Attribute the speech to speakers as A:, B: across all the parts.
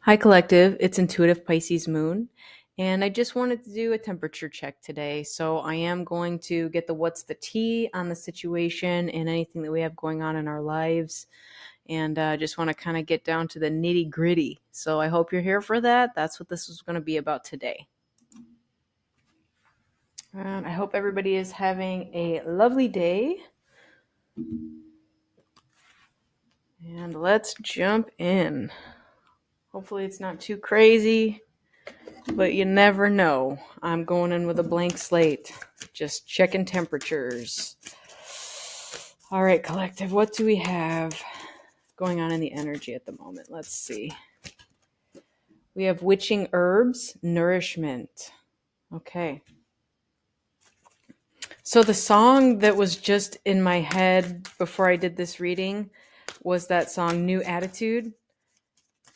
A: Hi, Collective. It's Intuitive Pisces Moon. And I just wanted to do a temperature check today. So I am going to get the what's the tea on the situation and anything that we have going on in our lives. And just want to kind of get down to the nitty gritty. So I hope you're here for that. That's what this is going to be about today. I hope everybody is having a lovely day. And let's jump in. Hopefully, it's not too crazy. But you never know. I'm going in with a blank slate, just checking temperatures. All right, Collective, what do we have going on in the energy at the moment? Let's see. We have witching herbs, nourishment. Okay. So the song that was just in my head before I did this reading was that song New Attitude.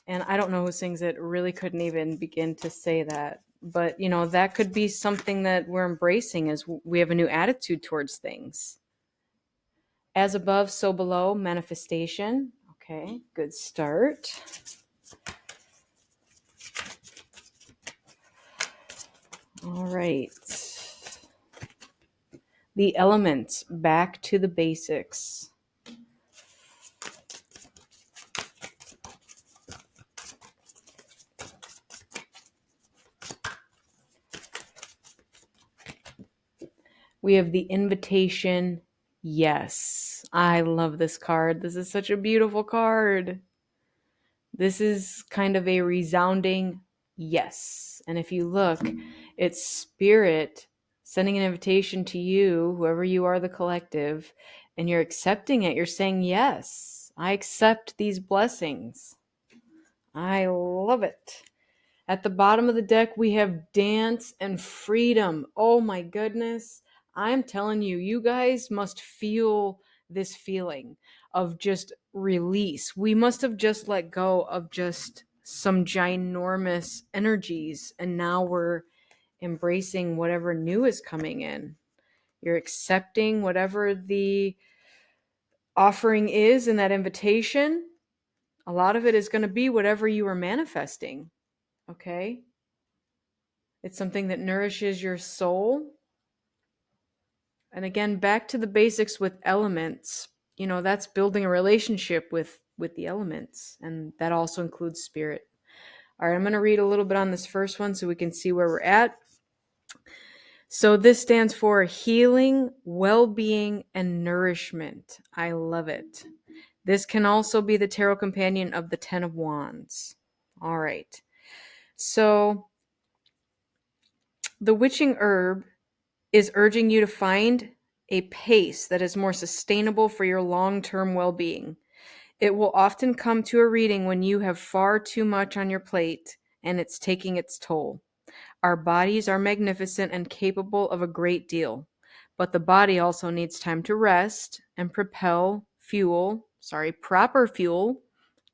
A: And I don't know who sings it, really couldn't even begin to say that. But, that could be something that we're embracing as we have a new attitude towards things. As above, so below, manifestation. Okay, good start. All right. The elements, back to the basics. We have the invitation. Yes, I love this card. This is such a beautiful card. This is kind of a resounding yes. And if you look, it's spirit sending an invitation to you, whoever you are, the collective, and you're accepting it. You're saying, yes, I accept these blessings. I love it. At the bottom of the deck, we have dance and freedom. Oh my goodness. I'm telling you, you guys must feel this feeling of just release. We must have just let go of just some ginormous energies, and now we're embracing whatever new is coming in. You're accepting whatever the offering is in that invitation. A lot of it is going to be whatever you are manifesting. Okay? It's something that nourishes your soul. And again, back to the basics with elements. That's building a relationship with the elements, and that also includes spirit. All right, I'm going to read a little bit on this first one so we can see where we're at. So this stands for healing, well-being, and nourishment. I love it. This can also be the tarot companion of the 10 of Wands. All right. So the witching herb is urging you to find a pace that is more sustainable for your long-term well-being. It will often come to a reading when you have far too much on your plate and it's taking its toll. Our bodies are magnificent and capable of a great deal, but the body also needs time to rest and proper fuel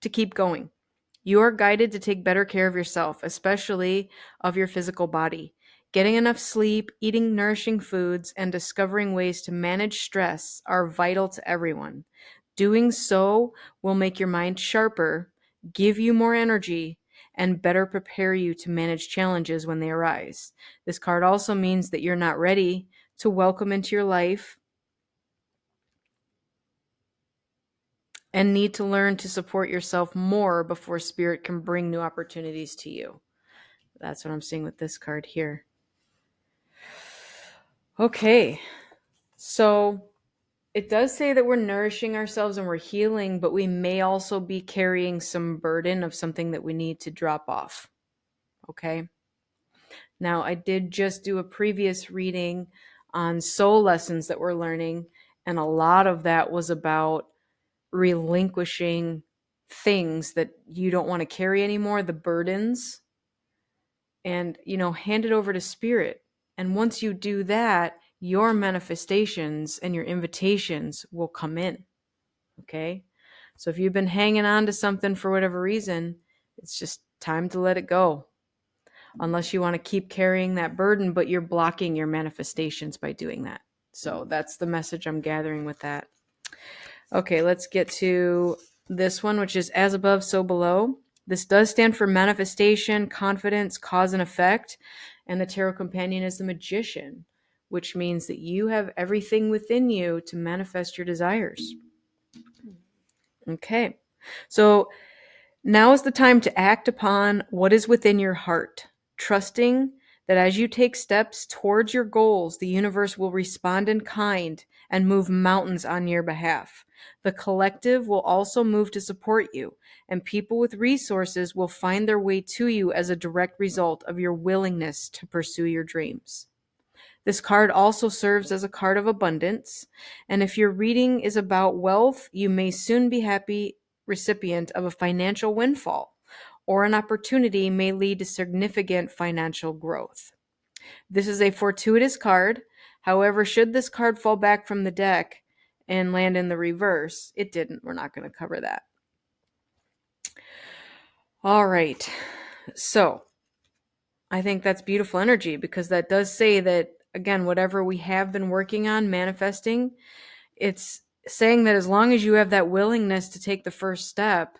A: to keep going. You are guided to take better care of yourself, especially of your physical body. Getting enough sleep, eating nourishing foods, and discovering ways to manage stress are vital to everyone. Doing so will make your mind sharper, give you more energy, and better prepare you to manage challenges when they arise. This card also means that you're not ready to welcome into your life and need to learn to support yourself more before spirit can bring new opportunities to you. That's what I'm seeing with this card here. Okay, so it does say that we're nourishing ourselves and we're healing, but we may also be carrying some burden of something that we need to drop off. Okay. Now, I did just do a previous reading on soul lessons that we're learning, and a lot of that was about relinquishing things that you don't want to carry anymore, the burdens, and, hand it over to spirit. And once you do that, your manifestations and your invitations will come in. Okay? So if you've been hanging on to something for whatever reason, it's just time to let it go. Unless you want to keep carrying that burden, but you're blocking your manifestations by doing that. So that's the message I'm gathering with that. Okay, let's get to this one, which is as above, so below. This does stand for manifestation, confidence, cause and effect. And the Tarot Companion is the Magician, which means that you have everything within you to manifest your desires. Okay. So now is the time to act upon what is within your heart, trusting that as you take steps towards your goals, the universe will respond in kind and move mountains on your behalf. The collective will also move to support you, and people with resources will find their way to you as a direct result of your willingness to pursue your dreams. This card also serves as a card of abundance, and if your reading is about wealth, you may soon be happy recipient of a financial windfall, or an opportunity may lead to significant financial growth. This is a fortuitous card. However, should this card fall back from the deck and land in the reverse, it didn't. We're not going to cover that. All right. So, I think that's beautiful energy because that does say that, again, whatever we have been working on, manifesting, it's saying that as long as you have that willingness to take the first step,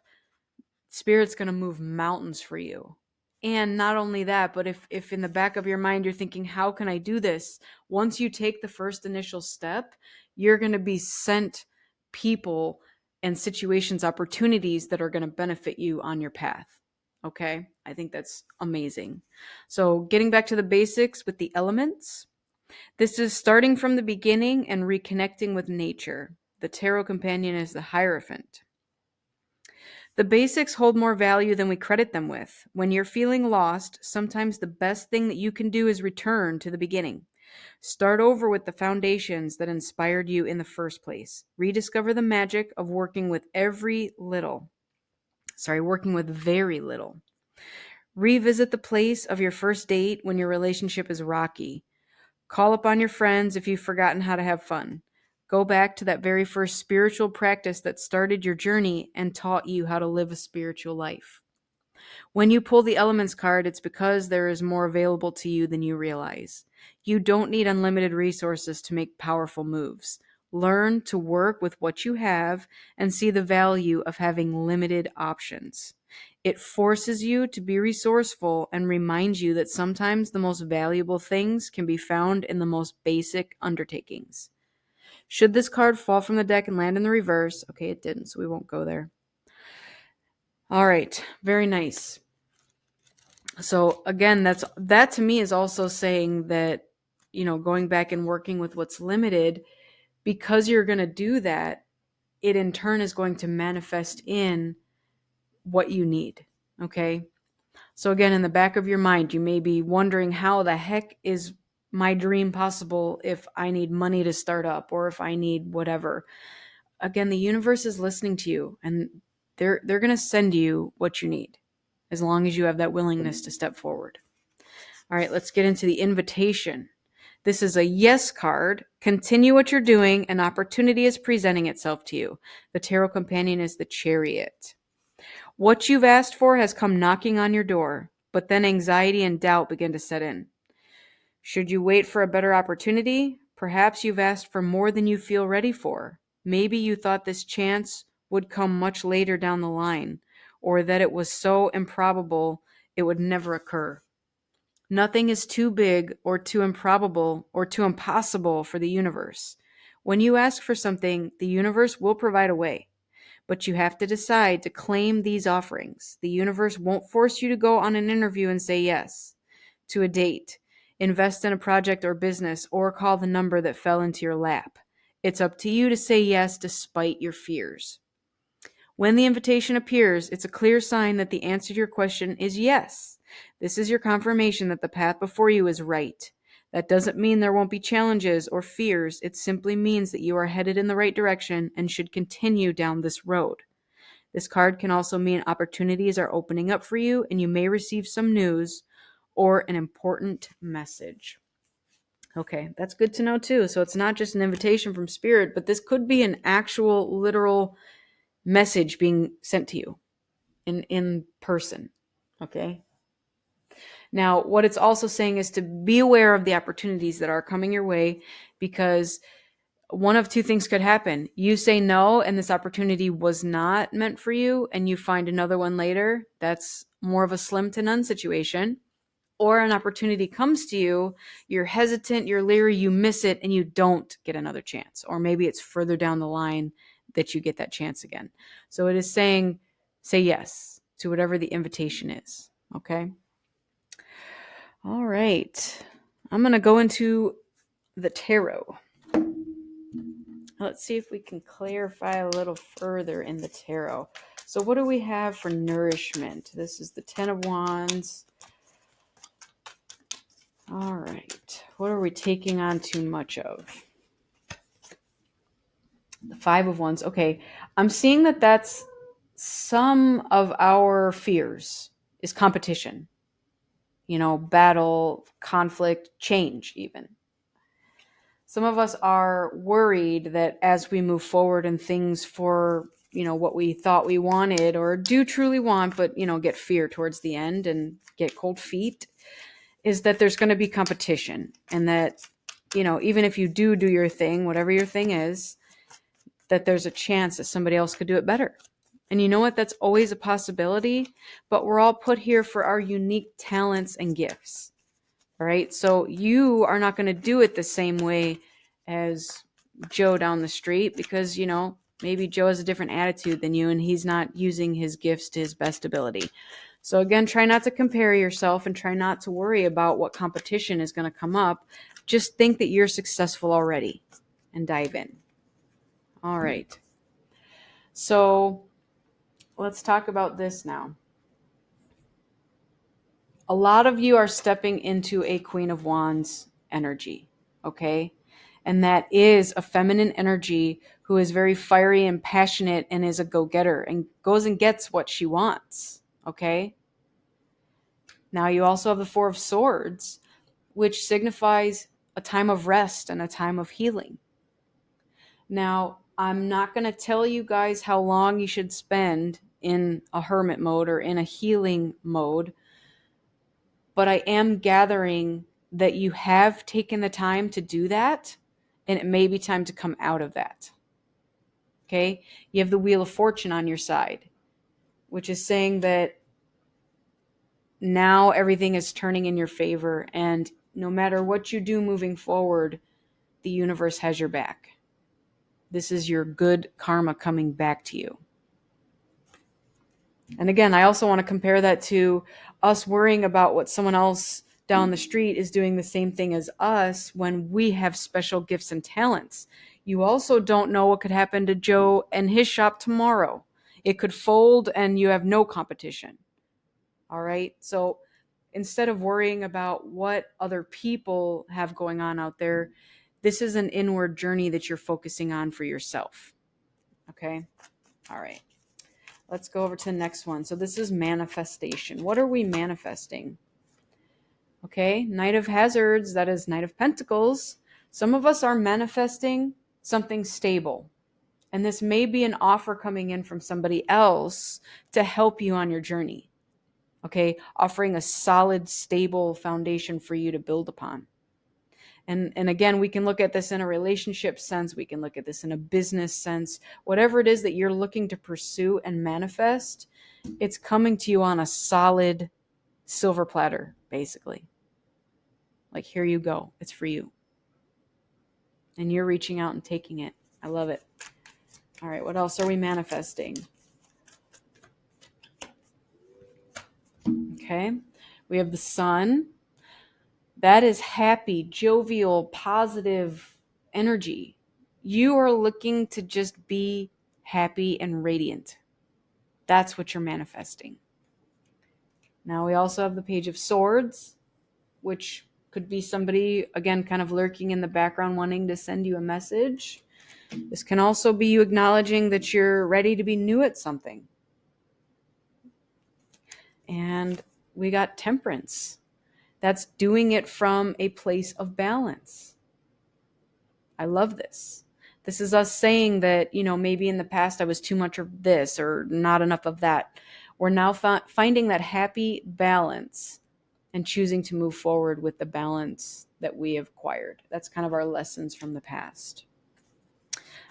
A: Spirit's going to move mountains for you. And not only that, but if in the back of your mind you're thinking, how can I do this? Once you take the first initial step, you're going to be sent people and situations, opportunities that are going to benefit you on your path. Okay? I think that's amazing. So, getting back to the basics with the elements, this is starting from the beginning and reconnecting with nature. The Tarot Companion is the Hierophant. The basics hold more value than we credit them with. When you're feeling lost, sometimes the best thing that you can do is return to the beginning. Start over with the foundations that inspired you in the first place. Rediscover the magic of working with very little. Revisit the place of your first date when your relationship is rocky. Call upon your friends if you've forgotten how to have fun. Go back to that very first spiritual practice that started your journey and taught you how to live a spiritual life. When you pull the Elements card, it's because there is more available to you than you realize. You don't need unlimited resources to make powerful moves. Learn to work with what you have and see the value of having limited options. It forces you to be resourceful and reminds you that sometimes the most valuable things can be found in the most basic undertakings. Should this card fall from the deck and land in the reverse, okay, it didn't, so we won't go there. All right, very nice. So again, that to me is also saying that, going back and working with what's limited, because you're going to do that, it in turn is going to manifest in what you need. Okay. So again, in the back of your mind, you may be wondering, how the heck is my dream possible if I need money to start up or if I need whatever? Again, the universe is listening to you, and they're going to send you what you need as long as you have that willingness to step forward. All right, let's get into the invitation. This is a yes card. Continue what you're doing. An opportunity is presenting itself to you. The Tarot Companion is the Chariot. What you've asked for has come knocking on your door, but then anxiety and doubt begin to set in. Should you wait for a better opportunity? Perhaps you've asked for more than you feel ready for. Maybe you thought this chance would come much later down the line, or that it was so improbable it would never occur. Nothing is too big or too improbable or too impossible for the universe. When you ask for something, the universe will provide a way. But you have to decide to claim these offerings. The universe won't force you to go on an interview and say yes to a date, invest in a project or business, or call the number that fell into your lap. It's up to you to say yes despite your fears. When the invitation appears, it's a clear sign that the answer to your question is yes. This is your confirmation that the path before you is right. That doesn't mean there won't be challenges or fears. It simply means that you are headed in the right direction and should continue down this road. This card can also mean opportunities are opening up for you and you may receive some news or an important message. Okay, that's good to know too. So it's not just an invitation from Spirit, but this could be an actual, literal message being sent to you in person. Okay. Now, what it's also saying is to be aware of the opportunities that are coming your way, because one of two things could happen. You say no, and this opportunity was not meant for you, and you find another one later. That's more of a slim to none situation. Or an opportunity comes to you, you're hesitant, you're leery, you miss it, and you don't get another chance. Or maybe it's further down the line that you get that chance again. So it is saying, say yes to whatever the invitation is. Okay? All right. I'm going to go into the tarot. Let's see if we can clarify a little further in the tarot. So what do we have for nourishment? This is the Ten of Wands. All right. What are we taking on too much of? The Five of Wands. Okay. I'm seeing that that's some of our fears is competition. Battle, conflict, change even. Some of us are worried that as we move forward and things for, what we thought we wanted or do truly want, but, get fear towards the end and get cold feet, is that there's going to be competition, and that, even if you do your thing, whatever your thing is, that there's a chance that somebody else could do it better. And you know what? That's always a possibility, but we're all put here for our unique talents and gifts. All right. So you are not going to do it the same way as Joe down the street because, maybe Joe has a different attitude than you and he's not using his gifts to his best ability. So again, try not to compare yourself and try not to worry about what competition is going to come up. Just think that you're successful already and dive in. All right. So let's talk about this now. A lot of you are stepping into a Queen of Wands energy, okay? And that is a feminine energy who is very fiery and passionate and is a go-getter and goes and gets what she wants, okay? Now you also have the Four of Swords, which signifies a time of rest and a time of healing. Now, I'm not going to tell you guys how long you should spend in a hermit mode or in a healing mode, but I am gathering that you have taken the time to do that, and it may be time to come out of that. Okay? You have the Wheel of Fortune on your side, which is saying that now everything is turning in your favor, and no matter what you do moving forward, the universe has your back. This is your good karma coming back to you. And again, I also want to compare that to us worrying about what someone else down the street is doing the same thing as us when we have special gifts and talents. You also don't know what could happen to Joe and his shop tomorrow. It could fold and you have no competition. All right. So instead of worrying about what other people have going on out there, this is an inward journey that you're focusing on for yourself. Okay. All right. Let's go over to the next one. So this is manifestation. What are we manifesting? Okay, Knight of Hazards, that is Knight of Pentacles. Some of us are manifesting something stable. And this may be an offer coming in from somebody else to help you on your journey. Okay, offering a solid, stable foundation for you to build upon. And again, we can look at this in a relationship sense. We can look at this in a business sense. Whatever it is that you're looking to pursue and manifest, it's coming to you on a solid silver platter, basically. Like, here you go. It's for you. And you're reaching out and taking it. I love it. All right, what else are we manifesting? Okay, we have the Sun. That is happy, jovial, positive energy. You are looking to just be happy and radiant. That's what you're manifesting. Now we also have the Page of Swords, which could be somebody, again, kind of lurking in the background wanting to send you a message. This can also be you acknowledging that you're ready to be new at something. And we got Temperance. That's doing it from a place of balance. I love this. This is us saying that, maybe in the past I was too much of this or not enough of that. We're now finding that happy balance and choosing to move forward with the balance that we have acquired. That's kind of our lessons from the past.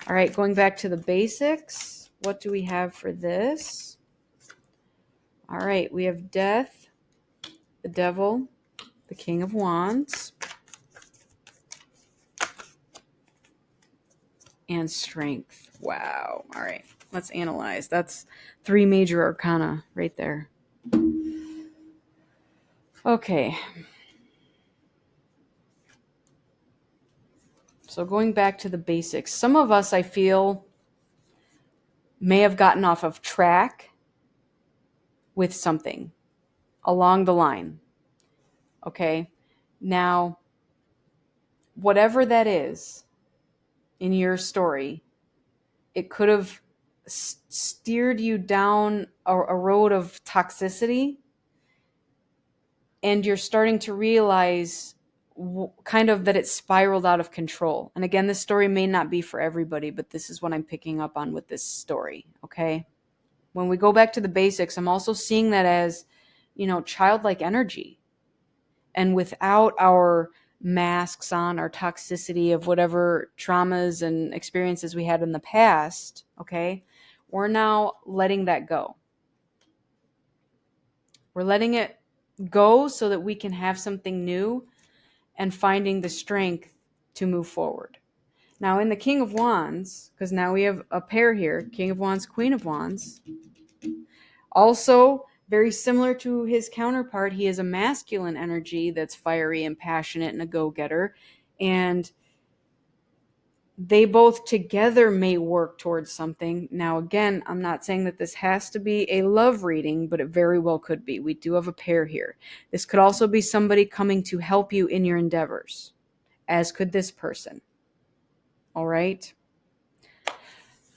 A: All right, going back to the basics. What do we have for this? All right, we have death, the devil, the King of Wands, and strength. Wow. All right, let's analyze. That's 3 major arcana right there. Okay. So going back to the basics, some of us, I feel, may have gotten off of track with something along the line. Okay. Now, whatever that is in your story, it could have steered you down a road of toxicity, and you're starting to realize kind of that it spiraled out of control. And again, this story may not be for everybody, but this is what I'm picking up on with this story. Okay. When we go back to the basics, I'm also seeing that as, childlike energy. And without our masks on, our toxicity of whatever traumas and experiences we had in the past, okay, we're now letting that go. We're letting it go so that we can have something new and finding the strength to move forward. Now, in the King of Wands, because now we have a pair here, King of Wands, Queen of Wands, also very similar to his counterpart, he is a masculine energy that's fiery and passionate and a go-getter. And they both together may work towards something. Now, again, I'm not saying that this has to be a love reading, but it very well could be. We do have a pair here. This could also be somebody coming to help you in your endeavors, as could this person. All right.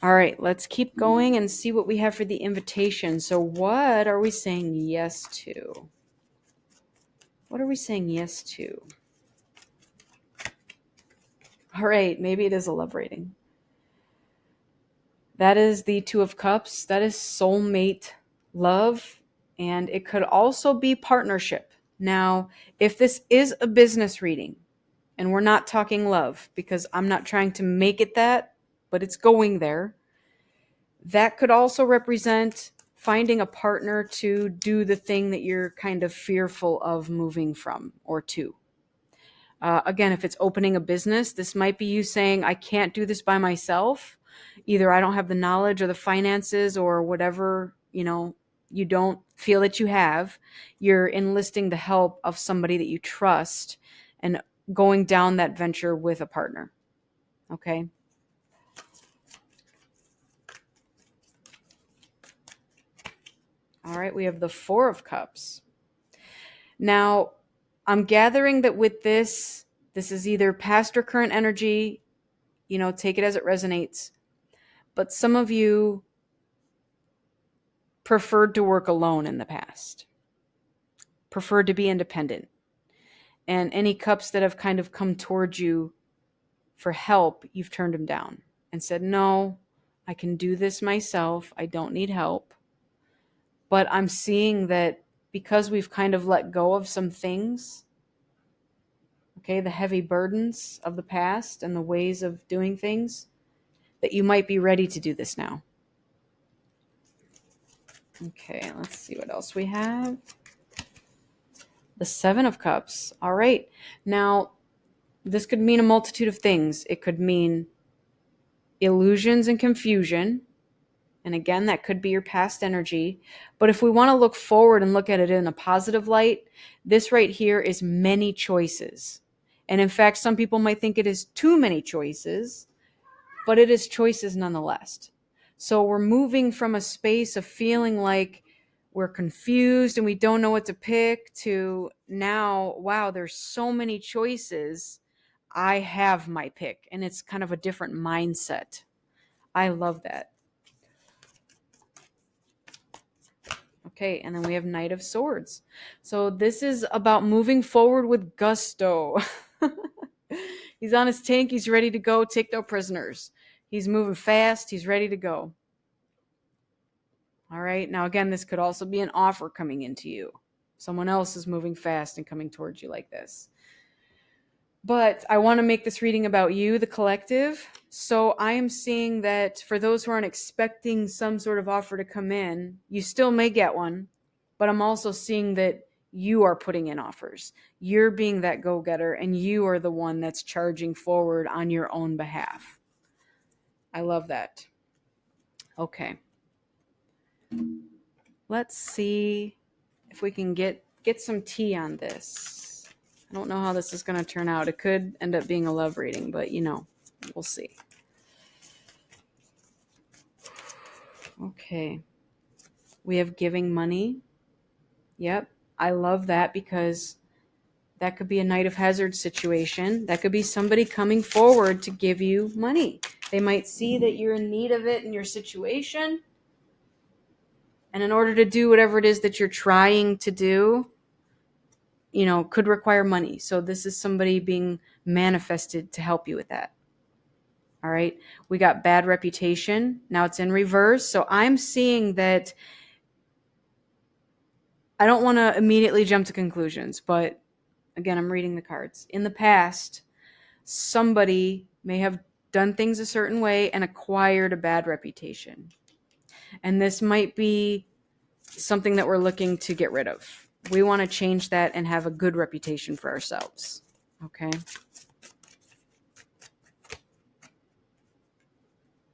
A: All right, let's keep going and see what we have for the invitation. So what are we saying yes to? What are we saying yes to? All right, maybe it is a love reading. That is the Two of Cups. That is soulmate love. And it could also be partnership. Now, if this is a business reading, and we're not talking love, because I'm not trying to make it that, but it's going there, that could also represent finding a partner to do the thing that you're kind of fearful of moving from or to. Again, if it's opening a business, this might be you saying, I can't do this by myself. Either I don't have the knowledge or the finances or whatever, you don't feel that you have. You're enlisting the help of somebody that you trust and going down that venture with a partner. Okay. All right. We have the Four of Cups. Now, I'm gathering that with this is either past or current energy, take it as it resonates. But some of you preferred to work alone in the past, preferred to be independent. And any cups that have kind of come towards you for help, you've turned them down and said, no, I can do this myself. I don't need help. But I'm seeing that because we've kind of let go of some things, okay, the heavy burdens of the past and the ways of doing things, that you might be ready to do this now. Okay, let's see what else we have. The Seven of Cups. All right. Now, this could mean a multitude of things. It could mean illusions and confusion. And again, that could be your past energy. But if we want to look forward and look at it in a positive light, this right here is many choices. And in fact, some people might think it is too many choices, but it is choices nonetheless. So we're moving from a space of feeling like we're confused and we don't know what to pick to now, wow, there's so many choices. I have my pick. And it's kind of a different mindset. I love that. Okay, and then we have Knight of Swords. So this is about moving forward with gusto. He's on his tank. He's ready to go. Take no prisoners. He's moving fast. He's ready to go. All right. Now, again, this could also be an offer coming into you. Someone else is moving fast and coming towards you like this. But I want to make this reading about you, the collective. So I am seeing that for those who aren't expecting some sort of offer to come in, you still may get one. But I'm also seeing that you are putting in offers. You're being that go-getter, and you are the one that's charging forward on your own behalf. I love that. Okay. Let's see if we can get some tea on this. I don't know how this is going to turn out. It could end up being a love reading, but we'll see. Okay. We have giving money. Yep. I love that because that could be a Knight of Hazards situation. That could be somebody coming forward to give you money. They might see that you're in need of it in your situation. And in order to do whatever it is that you're trying to do, could require money. So this is somebody being manifested to help you with that. All right. We got bad reputation. Now it's in reverse. So I'm seeing that I don't want to immediately jump to conclusions, but again, I'm reading the cards. In the past, somebody may have done things a certain way and acquired a bad reputation. And this might be something that we're looking to get rid of. We want to change that and have a good reputation for ourselves. Okay.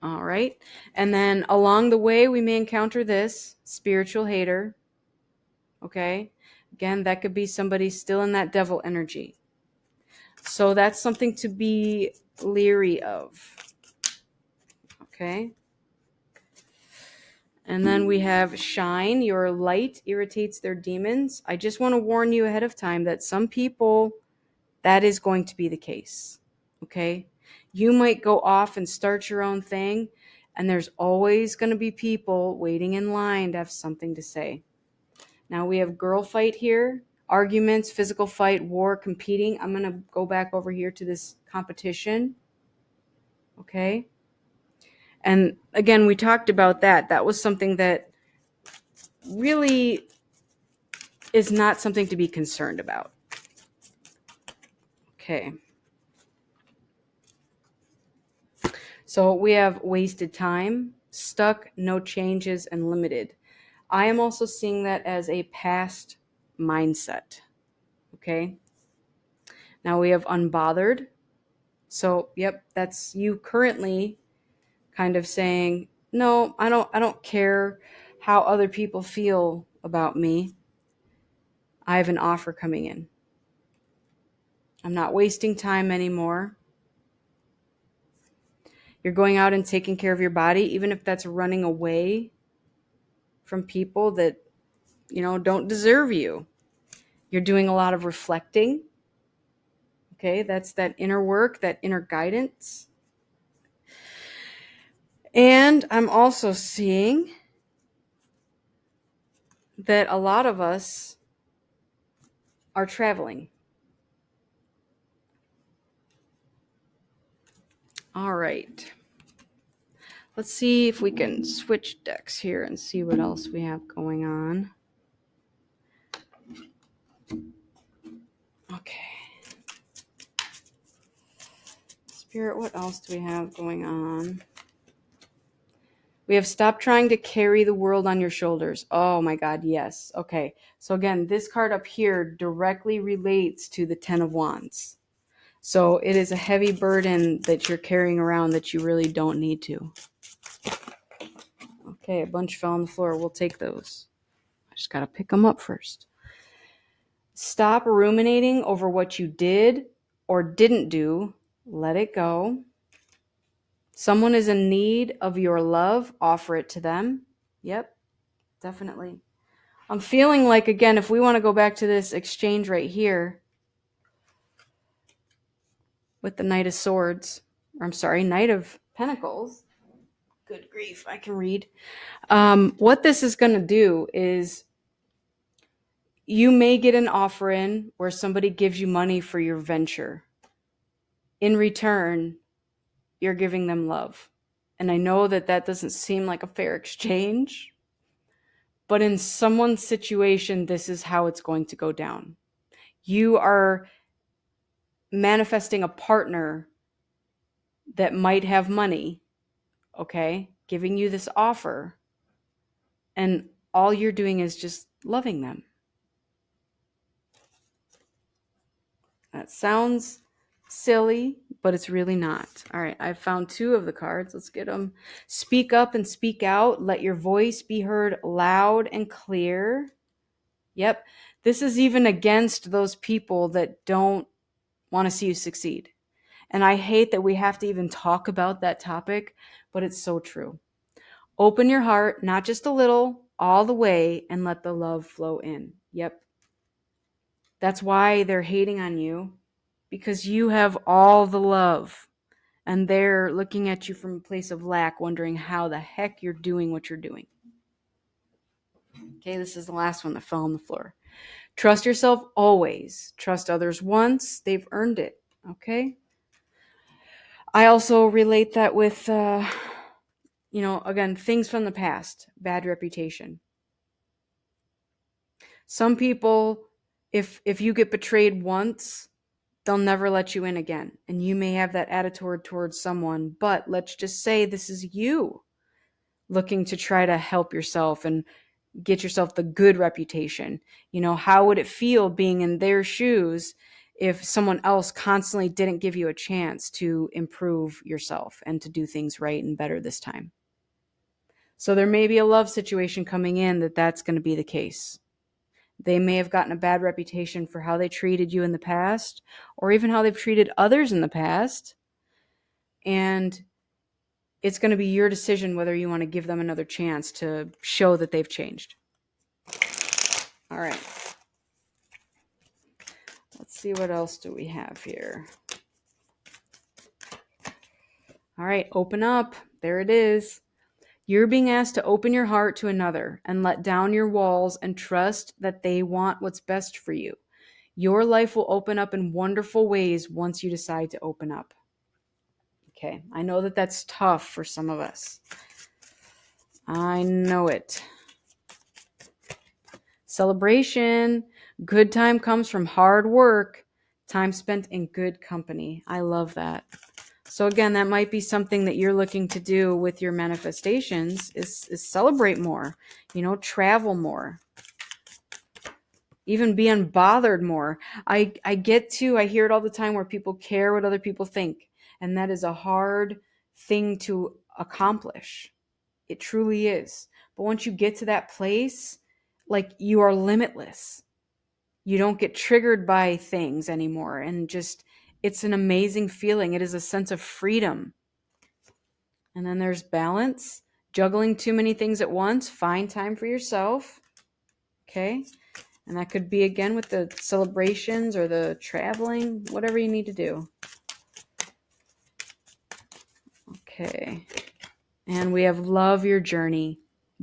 A: All right. And then along the way, we may encounter this spiritual hater. Okay. Again, that could be somebody still in that devil energy. So that's something to be leery of. Okay. And then we have shine. Your light irritates their demons. I just want to warn you ahead of time that some people, that is going to be the case. Okay. You might go off and start your own thing, and there's always going to be people waiting in line to have something to say. Now we have girl fight here, arguments, physical fight, war, competing. I'm going to go back over here to this competition. Okay. And again, we talked about that. That was something that really is not something to be concerned about. Okay. So we have wasted time, stuck, no changes, and limited. I am also seeing that as a past mindset. Okay. Now we have unbothered. So, yep, that's you currently kind of saying, "No, I don't care how other people feel about me. I have an offer coming in. I'm not wasting time anymore." You're going out and taking care of your body, even if that's running away from people that, don't deserve you. You're doing a lot of reflecting. Okay, that's that inner work, that inner guidance. And I'm also seeing that a lot of us are traveling. All right. Let's see if we can switch decks here and see what else we have going on. Okay. Spirit, what else do we have going on? We have stopped trying to carry the world on your shoulders. Oh my God, yes. Okay. So again, this card up here directly relates to the Ten of Wands. So it is a heavy burden that you're carrying around that you really don't need to. Okay, a bunch fell on the floor. We'll take those. I just got to pick them up first. Stop ruminating over what you did or didn't do. Let it go. Someone is in need of your love. Offer it to them. Yep, definitely. I'm feeling like, again, if we want to go back to this exchange right here with the Knight of Swords, or I'm sorry, Knight of Pentacles. Good grief, I can read. What this is going to do is you may get an offer in where somebody gives you money for your venture. In return, you're giving them love. And I know that that doesn't seem like a fair exchange, but in someone's situation, this is how it's going to go down. You are manifesting a partner that might have money, okay, giving you this offer, and all you're doing is just loving them. That sounds silly, but it's really not. All right, I've found 2 of the cards. Let's get them. Speak up and speak out. Let your voice be heard loud and clear. Yep. This is even against those people that don't want to see you succeed. And I hate that we have to even talk about that topic, but it's so true. Open your heart, not just a little, all the way, and let the love flow in. Yep. That's why they're hating on you, because you have all the love. And they're looking at you from a place of lack, wondering how the heck you're doing what you're doing. Okay, this is the last one that fell on the floor. Trust yourself always. Trust others once. They've earned it. Okay? I also relate that with, again, things from the past, bad reputation. Some people, if you get betrayed once, they'll never let you in again. And you may have that attitude towards someone, but let's just say this is you looking to try to help yourself and get yourself the good reputation. How would it feel being in their shoes if someone else constantly didn't give you a chance to improve yourself and to do things right and better this time? So there may be a love situation coming in that's going to be the case. They may have gotten a bad reputation for how they treated you in the past, or even how they've treated others in the past. And it's going to be your decision whether you want to give them another chance to show that they've changed. All right. Let's see, what else do we have here? All right, open up. There it is. You're being asked to open your heart to another and let down your walls and trust that they want what's best for you. Your life will open up in wonderful ways once you decide to open up. Okay, I know that that's tough for some of us. I know it. Celebration. Good time comes from hard work. Time spent in good company. I love that. So again, that might be something that you're looking to do with your manifestations is celebrate more, travel more, even be unbothered more. I hear it all the time where people care what other people think. And that is a hard thing to accomplish. It truly is. But once you get to that place, like, you are limitless. You don't get triggered by things anymore. And just, it's an amazing feeling. It is a sense of freedom. And then there's balance. Juggling too many things at once. Find time for yourself. Okay? And that could be, again, with the celebrations or the traveling, whatever you need to do. Okay. And we have love your journey.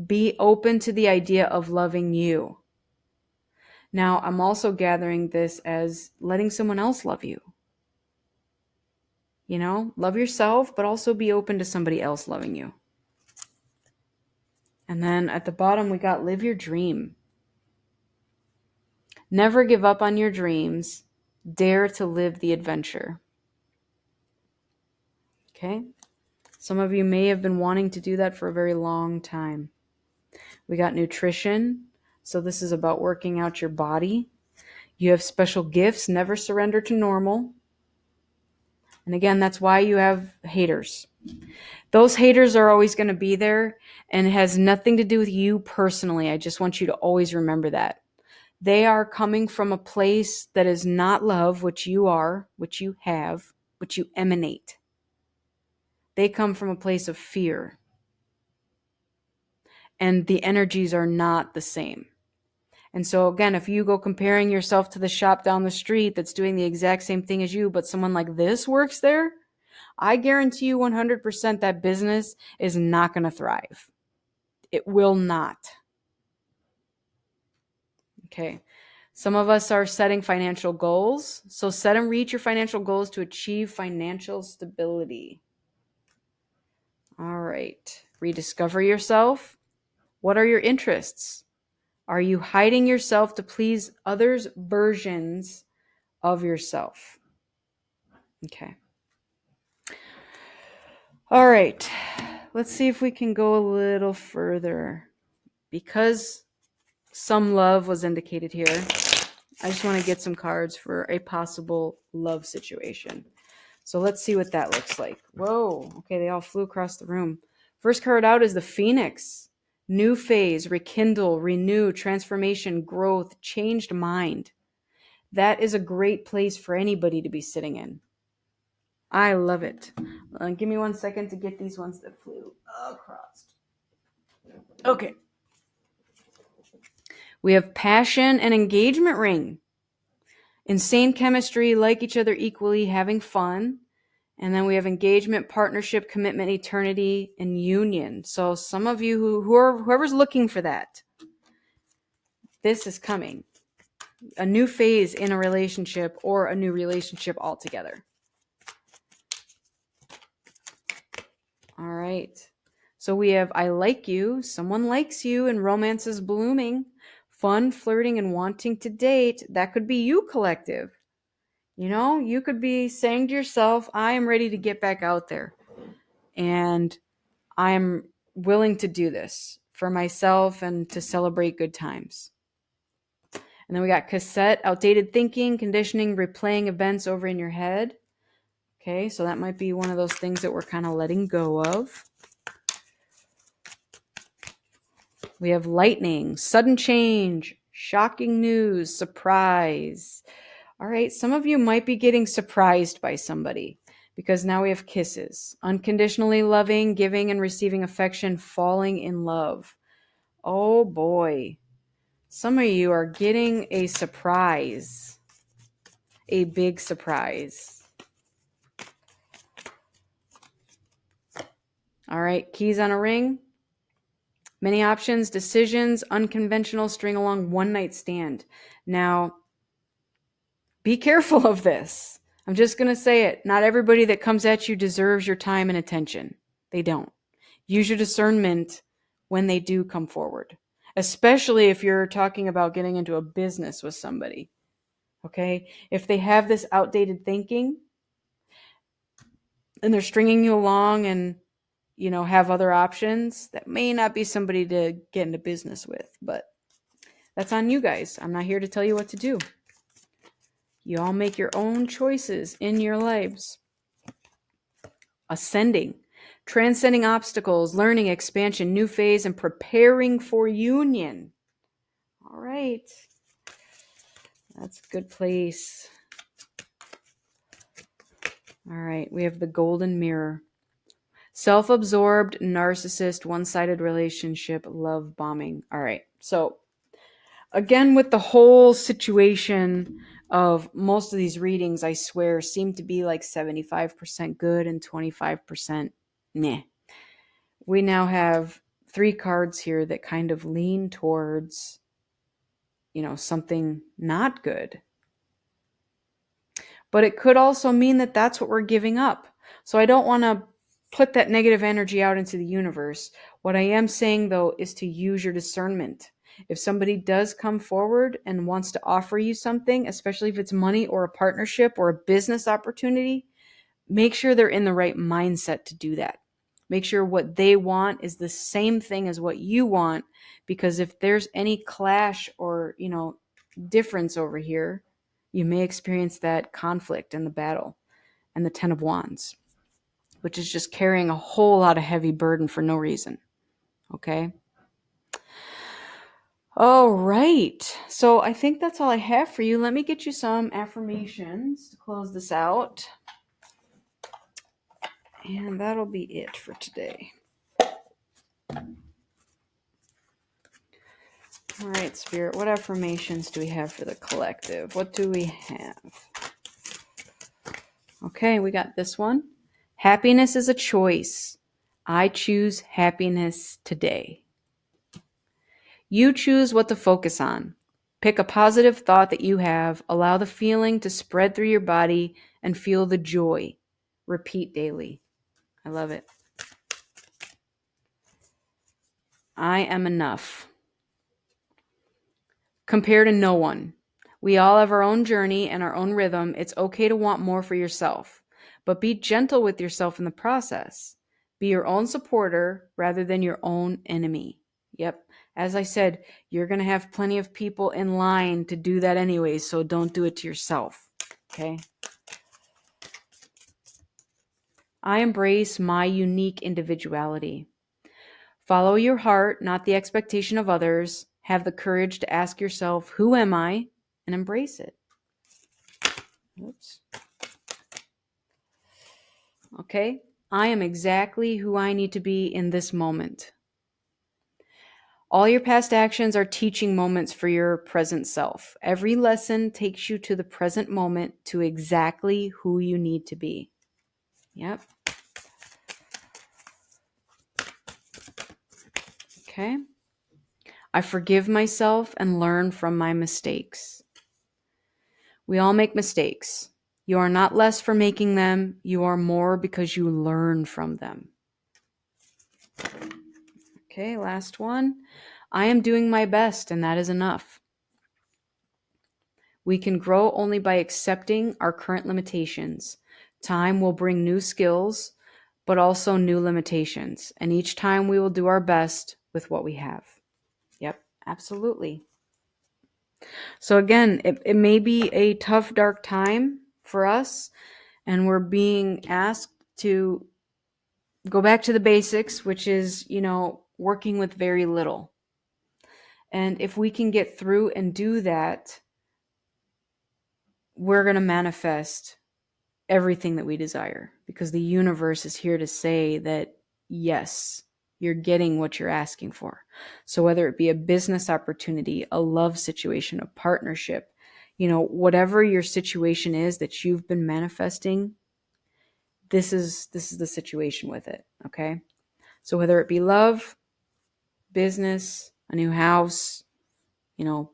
A: Be open to the idea of loving you. Now, I'm also gathering this as letting someone else love you. Love yourself, but also be open to somebody else loving you. And then at the bottom, we got live your dream. Never give up on your dreams. Dare to live the adventure. Okay? Some of you may have been wanting to do that for a very long time. We got nutrition. So this is about working out your body. You have special gifts. Never surrender to normal. And again, that's why you have haters. Those haters are always going to be there, and it has nothing to do with you personally. I just want you to always remember that. They are coming from a place that is not love, which you are, which you have, which you emanate. They come from a place of fear. And the energies are not the same. And so again, if you go comparing yourself to the shop down the street that's doing the exact same thing as you, but someone like this works there, I guarantee you 100% that business is not going to thrive. It will not. Okay. Some of us are setting financial goals. So set and reach your financial goals to achieve financial stability. All right. Rediscover yourself. What are your interests? Are you hiding yourself to please others' versions of yourself? Okay. All right. Let's see if we can go a little further. Because some love was indicated here, I just want to get some cards for a possible love situation. So let's see what that looks like. Whoa. Okay, they all flew across the room. First card out is the Phoenix. New phase, rekindle, renew, transformation, growth, changed mind. That is a great place for anybody to be sitting in. I love it. Give me 1 second to get these ones that flew across. Okay. We have passion and engagement ring. Insane chemistry, like each other equally, having fun. And then we have engagement, partnership, commitment, eternity, and union. So some of you whoever's looking for that, this is coming. A new phase in a relationship or a new relationship altogether. All right. So we have I like you, someone likes you, and romance is blooming. Fun, flirting, and wanting to date. That could be you, collective. You know, you could be saying to yourself, I am ready to get back out there. And I'm willing to do this for myself and to celebrate good times. And then we got cassette, outdated thinking, conditioning, replaying events over in your head. Okay, so that might be one of those things that we're kind of letting go of. We have lightning, sudden change, shocking news, surprise. All right, some of you might be getting surprised by somebody because now we have kisses, unconditionally loving, giving and receiving affection, falling in love. Oh boy. Some of you are getting a surprise, a big surprise. All right, keys on a ring. Many options, decisions, unconventional, string along, one night stand. Now, be careful of this. I'm just going to say it. Not everybody that comes at you deserves your time and attention. They don't. Use your discernment when they do come forward, especially if you're talking about getting into a business with somebody. Okay? If they have this outdated thinking and they're stringing you along and, you know, have other options, that may not be somebody to get into business with, but that's on you guys. I'm not here to tell you what to do. You all make your own choices in your lives. Ascending, transcending obstacles, learning, expansion, new phase, and preparing for union. All right. That's a good place. All right. We have the golden mirror. Self-absorbed, narcissist, one-sided relationship, love bombing. All right. So again, with the whole situation of most of these readings, I swear, seem to be like 75% good and 25% meh. We now have 3 cards here that kind of lean towards, you know, something not good. But it could also mean that that's what we're giving up. So I don't want to put that negative energy out into the universe. What I am saying, though, is to use your discernment. If somebody does come forward and wants to offer you something, especially if it's money or a partnership or a business opportunity, make sure they're in the right mindset to do that. Make sure what they want is the same thing as what you want, because if there's any clash or, you know, difference over here, you may experience that conflict in the battle. And the 10 of Wands, which is just carrying a whole lot of heavy burden for no reason. Okay? All right. So I think that's all I have for you. Let me get you some affirmations to close this out. And that'll be it for today. All right, Spirit, what affirmations do we have for the collective? What do we have? Okay, we got this one. Happiness is a choice. I choose happiness today. You choose what to focus on. Pick a positive thought that you have. Allow the feeling to spread through your body and feel the joy. Repeat daily. I love it. I am enough. Compare to no one. We all have our own journey and our own rhythm. It's okay to want more for yourself. but be gentle with yourself in the process. Be your own supporter rather than your own enemy. Yep. As I said, you're going to have plenty of people in line to do that anyway, so don't do it to yourself. Okay? I embrace my unique individuality. Follow your heart, not the expectation of others. Have the courage to ask yourself, who am I? And embrace it. Oops. Okay? I am exactly who I need to be in this moment. All your past actions are teaching moments for your present self. Every lesson takes you to the present moment to exactly who you need to be. Yep. Okay. I forgive myself and learn from my mistakes. We all make mistakes. You are not less for making them. You are more because you learn from them. Okay, last one. I am doing my best, and that is enough. We can grow only by accepting our current limitations. Time will bring new skills, but also new limitations. And each time we will do our best with what we have. Yep, absolutely. So, again, it may be a tough, dark time for us, and we're being asked to go back to the basics, which is, working with very little. And if we can get through and do that, we're going to manifest everything that we desire because the universe is here to say that, yes, you're getting what you're asking for. So whether it be a business opportunity, a love situation, a partnership, whatever your situation is that you've been manifesting, this is the situation with it. Okay. So whether it be love, business, a new house,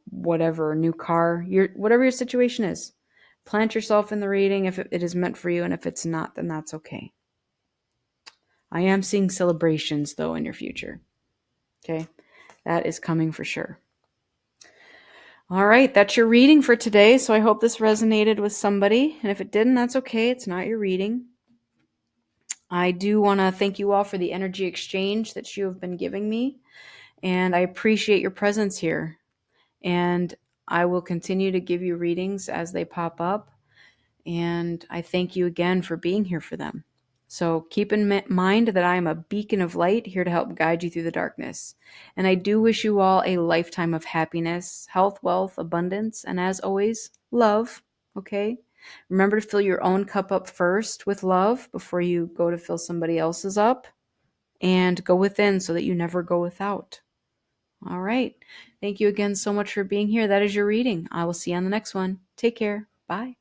A: whatever, a new car, whatever your situation is, plant yourself in the reading if it is meant for you, and if it's not, then that's okay. I am seeing celebrations, though, in your future. Okay? That is coming for sure. All right, that's your reading for today, so I hope this resonated with somebody, and if it didn't, that's okay. It's not your reading. I do want to thank you all for the energy exchange that you have been giving me, and I appreciate your presence here. And I will continue to give you readings as they pop up. And I thank you again for being here for them. So keep in mind that I am a beacon of light here to help guide you through the darkness. And I do wish you all a lifetime of happiness, health, wealth, abundance, and as always, love. Okay? Remember to fill your own cup up first with love before you go to fill somebody else's up. And go within so that you never go without. All right. Thank you again so much for being here. That is your reading. I will see you on the next one. Take care. Bye.